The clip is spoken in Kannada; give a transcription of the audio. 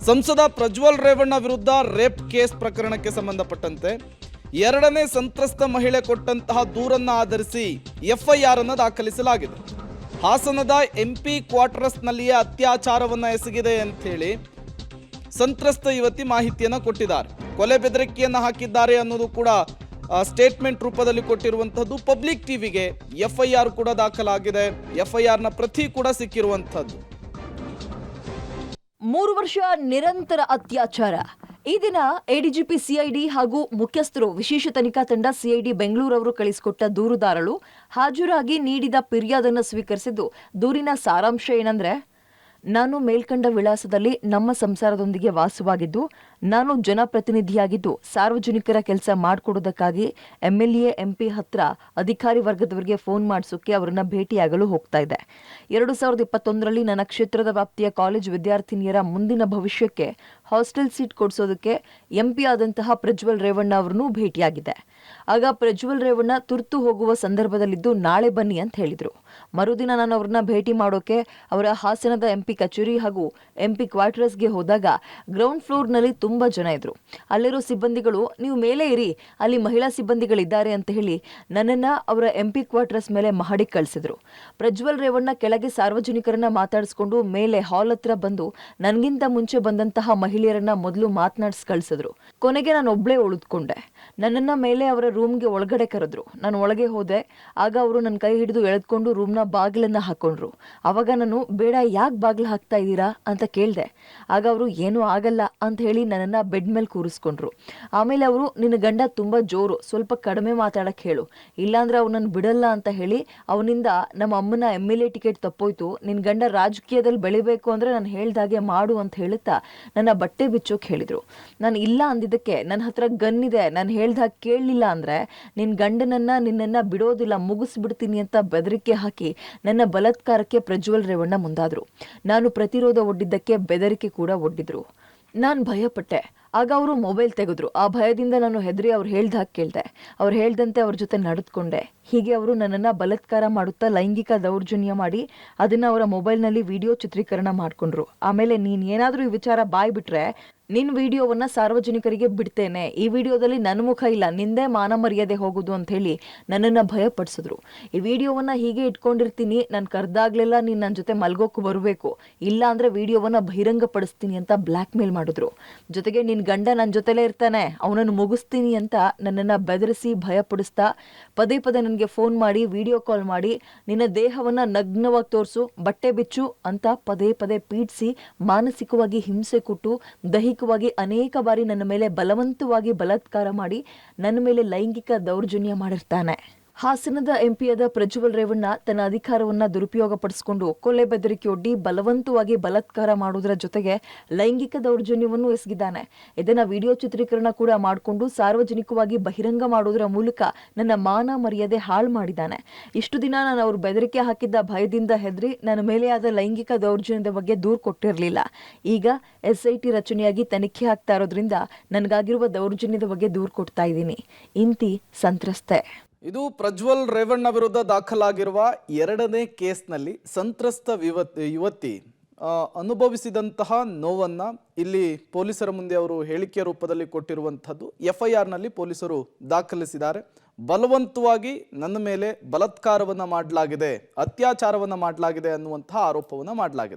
ಸಂಸದ ಪ್ರಜ್ವಲ್ ರೇವಣ್ಣ ವಿರುದ್ಧ ರೇಪ್ ಕೇಸ್ ಪ್ರಕರಣಕ್ಕೆ ಸಂಬಂಧಪಟ್ಟಂತೆ ಎರಡನೇ ಸಂತ್ರಸ್ತ ಮಹಿಳೆ ಕೊಟ್ಟಂತಹ ದೂರನ್ನು ಆಧರಿಸಿ ಎಫ್ಐಆರ್ ಅನ್ನು ದಾಖಲಿಸಲಾಗಿದೆ. ಹಾಸನದ ಎಂಪಿ ಕ್ವಾರ್ಟರ್ಸ್ನಲ್ಲಿಯೇ ಅತ್ಯಾಚಾರವನ್ನು ಎಸಗಿದೆ ಅಂತ ಹೇಳಿ ಸಂತ್ರಸ್ತ ಯುವತಿ ಮಾಹಿತಿಯನ್ನು ಕೊಟ್ಟಿದ್ದಾರೆ. ಕೊಲೆ ಬೆದರಿಕೆಯನ್ನು ಹಾಕಿದ್ದಾರೆ ಅನ್ನೋದು ಕೂಡ ಸ್ಟೇಟ್ಮೆಂಟ್ ರೂಪದಲ್ಲಿ ಕೊಟ್ಟಿರುವಂತದ್ದು. ಪಬ್ಲಿಕ್ ಟಿವಿಗೆ ಎಫ್ಐಆರ್ ಕೂಡ ದಾಖಲಾಗಿದೆ. ಎಫ್ಐಆರ್ನ ಪ್ರತಿ ಕೂಡ ಸಿಕ್ಕಿರುವಂತದ್ದು. 3 ವರ್ಷ ನಿರಂತರ ಅತ್ಯಾಚಾರ. ಈ ದಿನ ಎಡಿಜಿಪಿ ಸಿಐಡಿ ಹಾಗೂ ಮುಖ್ಯಸ್ಥರು ವಿಶೇಷ ತನಿಖಾ ತಂಡ ಸಿಐಡಿ ಬೆಂಗಳೂರವರು ಕಳಿಸಿಕೊಟ್ಟ ದೂರುದಾರರು ಹಾಜರಾಗಿ ನೀಡಿದ ಫಿರ್ಯಾದನ್ನು ಸ್ವೀಕರಿಸಿದ್ದು, ದೂರಿನ ಸಾರಾಂಶ ಏನಂದ್ರೆ, ನಾನು ಮೇಲ್ಕಂಡ ವಿಳಾಸದಲ್ಲಿ ನಮ್ಮ ಸಂಸಾರದೊಂದಿಗೆ ವಾಸವಾಗಿದ್ದು, ನಾನು ಜನಪ್ರತಿನಿಧಿಯಾಗಿದ್ದು ಸಾರ್ವಜನಿಕರ ಕೆಲಸ ಮಾಡಿಕೊಡೋದಕ್ಕಾಗಿ MLA MP ಹತ್ರ ಅಧಿಕಾರಿ ವರ್ಗದವರಿಗೆ ಫೋನ್ ಮಾಡಿಸೋಕೆ ಅವರನ್ನ ಭೇಟಿಯಾಗಲು ಹೋಗ್ತಾ ಇದ್ದೆ. 2021ರಲ್ಲಿ ನನ್ನ ಕ್ಷೇತ್ರದ ವ್ಯಾಪ್ತಿಯ ಕಾಲೇಜ್ ವಿದ್ಯಾರ್ಥಿನಿಯರ ಮುಂದಿನ ಭವಿಷ್ಯಕ್ಕೆ ಹಾಸ್ಟೆಲ್ ಸೀಟ್ ಕೊಡಿಸೋದಕ್ಕೆ MP ಆದಂತಹ ಪ್ರಜ್ವಲ್ ರೇವಣ್ಣ ಅವರನ್ನು ಭೇಟಿಯಾಗಿದ್ದೆ. ಆಗ ಪ್ರಜ್ವಲ್ ರೇವಣ್ಣ ತುರ್ತು ಹೋಗುವ ಸಂದರ್ಭದಲ್ಲಿದ್ದು ನಾಳೆ ಬನ್ನಿ ಅಂತ ಹೇಳಿದ್ರು. ಮರುದಿನ ನಾನು ಅವ್ರನ್ನ ಭೇಟಿ ಮಾಡೋಕೆ ಅವರ ಹಾಸನದ MP ಕಚೇರಿ ಹಾಗೂ MP ಕ್ವಾರ್ಟರ್ಸ್ಗೆ ಹೋದಾಗ ಗ್ರೌಂಡ್ ಫ್ಲೋರ್ನಲ್ಲಿ ತುಂಬಾ ಜನ ಇದ್ರು. ಅಲ್ಲಿರೋ ಸಿಬ್ಬಂದಿಗಳು, ನೀವು ಮೇಲೆ ಇರಿ, ಅಲ್ಲಿ ಮಹಿಳಾ ಸಿಬ್ಬಂದಿಗಳಿದ್ದಾರೆ ಅಂತ ಹೇಳಿ ನನ್ನನ್ನ ಅವರ MP ಕ್ವಾರ್ಟರ್ಸ್ ಮೇಲೆ ಮಹಡಿಗೆ ಕಳಿಸಿದ್ರು. ಪ್ರಜ್ವಲ್ ರೇವಣ್ಣ ಕೆಳಗೆ ಸಾರ್ವಜನಿಕರನ್ನ ಮಾತಾಡಿಸ್ಕೊಂಡು ಮೇಲೆ ಹಾಲ್ ಹತ್ರ ಬಂದು ನನ್ಗಿಂತ ಮುಂಚೆ ಬಂದಂತಹ ಮಹಿಳೆಯರನ್ನ ಮೊದಲು ಮಾತನಾಡಿಸಿ ಕಳಿಸಿದ್ರು. ಕೊನೆಗೆ ನಾನು ಒಬ್ಳೇ ಉಳಿದುಕೊಂಡೆ. ನನ್ನನ್ನ ಮೇಲೆ ಅವರ ರೂಮ್ಗೆ ಒಳಗಡೆ ಕರೆದ್ರು. ನಾನು ಒಳಗೆ ಹೋದೆ. ಆಗ ಅವರು ನನ್ನ ಕೈ ಹಿಡಿದು ಎಳೆದುಕೊಂಡು ರೂಮ್ನ ಬಾಗಿಲನ್ನ ಹಾಕೊಂಡ್ರು. ಅವಾಗ ನಾನು, ಬೇಡ, ಯಾಕೆ ಬಾಗಿಲು ಹಾಕ್ತಾ ಇದ್ದೀರಾ ಅಂತ ಕೇಳಿದೆ. ಆಗ ಅವರು, ಏನೂ ಆಗಲ್ಲ ಅಂತ ಹೇಳಿ ನನ್ನನ್ನು ಬೆಡ್ ಮೇಲೆ ಕೂರಿಸ್ಕೊಂಡ್ರು. ಆಮೇಲೆ ಅವರು, ನಿನ್ನ ಗಂಡ ತುಂಬ ಜೋರು, ಸ್ವಲ್ಪ ಕಡಿಮೆ ಮಾತಾಡಕ್ಕೆ ಹೇಳು, ಇಲ್ಲಾಂದ್ರೆ ಅವನನ್ನು ಬಿಡಲ್ಲ ಅಂತ ಹೇಳಿ ಅವನಿಂದ ನಮ್ಮ ಅಮ್ಮನ MLA ಟಿಕೆಟ್ ತಪ್ಪೋಯ್ತು, ನಿನ್ನ ಗಂಡ ರಾಜಕೀಯದಲ್ಲಿ ಬೆಳಿಬೇಕು ಅಂದರೆ ನಾನು ಹೇಳ್ದಾಗೆ ಮಾಡು ಅಂತ ಹೇಳುತ್ತಾ ನನ್ನ ಬಟ್ಟೆ ಬಿಚ್ಚೋಕೆ ಹೇಳಿದರು. ನಾನು ಇಲ್ಲ ಅಂದಿದ್ದಕ್ಕೆ, ನನ್ನ ಹತ್ರ ಗನ್ ಇದೆ, ನಾನು ಹೇಳ್ದಾಗ ಕೇಳಲಿಲ್ಲ ಅಂದರೆ ನಿನ್ನ ಗಂಡನನ್ನು ನಿನ್ನನ್ನು ಬಿಡೋದಿಲ್ಲ, ಮುಗಿಸ್ಬಿಡ್ತೀನಿ ಅಂತ ಬೆದರಿಕೆ ಹಾಕಿ ನನ್ನ ಬಲಾತ್ಕಾರಕ್ಕೆ ಪ್ರಜ್ವಲ್ ರೇವಣ್ಣ ಮುಂದಾದರು. ನಾನು ಪ್ರತಿರೋಧ ಒಡ್ಡಿದ್ದಕ್ಕೆ ಬೆದರಿಕೆ ಕೂಡ ಒಡ್ಡಿದ್ರು. ನಾನು ಭಯಪಟ್ಟೆ. ಆಗ ಅವರು ಮೊಬೈಲ್ ತೆಗೆದ್ರು. ಆ ಭಯದಿಂದ ನಾನು ಹೆದರಿ ಅವ್ರು ಹೇಳ್ದಾಗ ಕೇಳಿದೆ. ಅವ್ರು ಹೇಳ್ದಂತೆ ಅವ್ರ ಜೊತೆ ನಡೆದುಕೊಂಡೆ. ಹೀಗೆ ಅವರು ನನ್ನನ್ನು ಬಲಾತ್ಕಾರ ಮಾಡುತ್ತಾ ಲೈಂಗಿಕ ದೌರ್ಜನ್ಯ ಮಾಡಿ ಅದನ್ನು ಅವರ ಮೊಬೈಲ್ನಲ್ಲಿ ವಿಡಿಯೋ ಚಿತ್ರೀಕರಣ ಮಾಡಿಕೊಂಡ್ರು. ಆಮೇಲೆ, ನೀನು ಏನಾದರೂ ಈ ವಿಚಾರ ಬಾಯ್ ಬಿಟ್ರೆ ನಿನ್ನ ವಿಡಿಯೋವನ್ನ ಸಾರ್ವಜನಿಕರಿಗೆ ಬಿಡ್ತೇನೆ, ಈ ವಿಡಿಯೋದಲ್ಲಿ ನನ್ನ ಮುಖ ಇಲ್ಲ, ನಿಂದೇ ಮಾನ ಮರ್ಯಾದೆ ಹೋಗುದು ಅಂತ ಹೇಳಿ ನನ್ನನ್ನು ಭಯಪಡಿಸಿದ್ರು. ಈ ವಿಡಿಯೋವನ್ನ ಹೀಗೆ ಇಟ್ಕೊಂಡಿರ್ತೀನಿ, ನಾನು ಕರೆದಾಗ್ಲೆಲ್ಲ ನೀನು ನನ್ನ ಜೊತೆ ಮಲ್ಗೋಕು ಬರಬೇಕು, ಇಲ್ಲ ಅಂದ್ರೆ ವಿಡಿಯೋವನ್ನ ಬಹಿರಂಗಪಡಿಸ್ತೀನಿ ಅಂತ ಬ್ಲ್ಯಾಕ್ ಮೇಲ್ ಮಾಡಿದ್ರು. ಜೊತೆಗೆ ನಿನ್ನ ಗಂಡ ನನ್ನ ಜೊತೆಲೇ ಇರ್ತಾನೆ, ಅವನನ್ನು ಮುಗಿಸ್ತೀನಿ ಅಂತ ನನ್ನನ್ನು ಬೆದರಿಸಿ ಭಯಪಡಿಸ್ತಾ ಪದೇ ಪದೇ ನನಗೆ ಫೋನ್ ಮಾಡಿ, ವಿಡಿಯೋ ಕಾಲ್ ಮಾಡಿ, ನಿನ್ನ ದೇಹವನ್ನ ನಗ್ನವಾಗಿ ತೋರಿಸು, ಬಟ್ಟೆ ಬಿಚ್ಚು ಅಂತ ಪದೇ ಪದೇ ಪೀಡಿಸಿ ಮಾನಸಿಕವಾಗಿ ಹಿಂಸೆ ಕೊಟ್ಟು ದೈಹಿಕವಾಗಿ ಅನೇಕ ಬಾರಿ ನನ್ನ ಮೇಲೆ ಬಲವಂತವಾಗಿ ಬಲಾತ್ಕಾರ ಮಾಡಿ ನನ್ನ ಮೇಲೆ ಲೈಂಗಿಕ ದೌರ್ಜನ್ಯ ಮಾಡಿರ್ತಾನೆ. ಹಾಸನದ MP ಆದ ಪ್ರಜ್ವಲ್ ರೇವಣ್ಣ ತನ್ನ ಅಧಿಕಾರವನ್ನ ದುರುಪಯೋಗಪಡಿಸಿಕೊಂಡು ಕೊಲೆ ಬೆದರಿಕೆ ಒಡ್ಡಿ ಬಲವಂತವಾಗಿ ಬಲಾತ್ಕಾರ ಮಾಡುವುದರ ಜೊತೆಗೆ ಲೈಂಗಿಕ ದೌರ್ಜನ್ಯವನ್ನು ಎಸಗಿದ್ದಾನೆ. ಇದನ್ನ ವಿಡಿಯೋ ಚಿತ್ರೀಕರಣ ಕೂಡ ಮಾಡಿಕೊಂಡು ಸಾರ್ವಜನಿಕವಾಗಿ ಬಹಿರಂಗ ಮಾಡುವುದರ ಮೂಲಕ ನನ್ನ ಮಾನ ಮರ್ಯಾದೆ ಹಾಳು ಮಾಡಿದ್ದಾನೆ. ಇಷ್ಟು ದಿನ ನಾನು ಅವ್ರು ಬೆದರಿಕೆ ಹಾಕಿದ್ದ ಭಯದಿಂದ ಹೆದರಿ ನನ್ನ ಮೇಲೆ ಆದ ಲೈಂಗಿಕ ದೌರ್ಜನ್ಯದ ಬಗ್ಗೆ ದೂರು ಕೊಟ್ಟಿರಲಿಲ್ಲ. ಈಗ SIT ರಚನೆಯಾಗಿ ತನಿಖೆ ಆಗ್ತಾ ಇರೋದ್ರಿಂದ ನನಗಾಗಿರುವ ದೌರ್ಜನ್ಯದ ಬಗ್ಗೆ ದೂರು ಕೊಡ್ತಾ ಇದ್ದೀನಿ. ಇಂತಿ ಸಂತ್ರಸ್ತೆ. ಇದು ಪ್ರಜ್ವಲ್ ರೇವಣ್ಣ ವಿರುದ್ಧ ದಾಖಲಾಗಿರುವ ಎರಡನೇ ಕೇಸ್ನಲ್ಲಿ ಸಂತ್ರಸ್ತ ಯುವತಿ ಅನುಭವಿಸಿದಂತಹ ನೋವನ್ನ ಇಲ್ಲಿ ಪೊಲೀಸರ ಮುಂದೆ ಅವರು ಹೇಳಿಕೆಯ ರೂಪದಲ್ಲಿ ಕೊಟ್ಟಿರುವಂಥದ್ದು. FIRನಲ್ಲಿ ಪೊಲೀಸರು ದಾಖಲಿಸಿದ್ದಾರೆ. ಬಲವಂತವಾಗಿ ನನ್ನ ಮೇಲೆ ಬಲಾತ್ಕಾರವನ್ನು ಮಾಡಲಾಗಿದೆ, ಅತ್ಯಾಚಾರವನ್ನು ಮಾಡಲಾಗಿದೆ ಅನ್ನುವಂತಹ ಆರೋಪವನ್ನು ಮಾಡಲಾಗಿದೆ.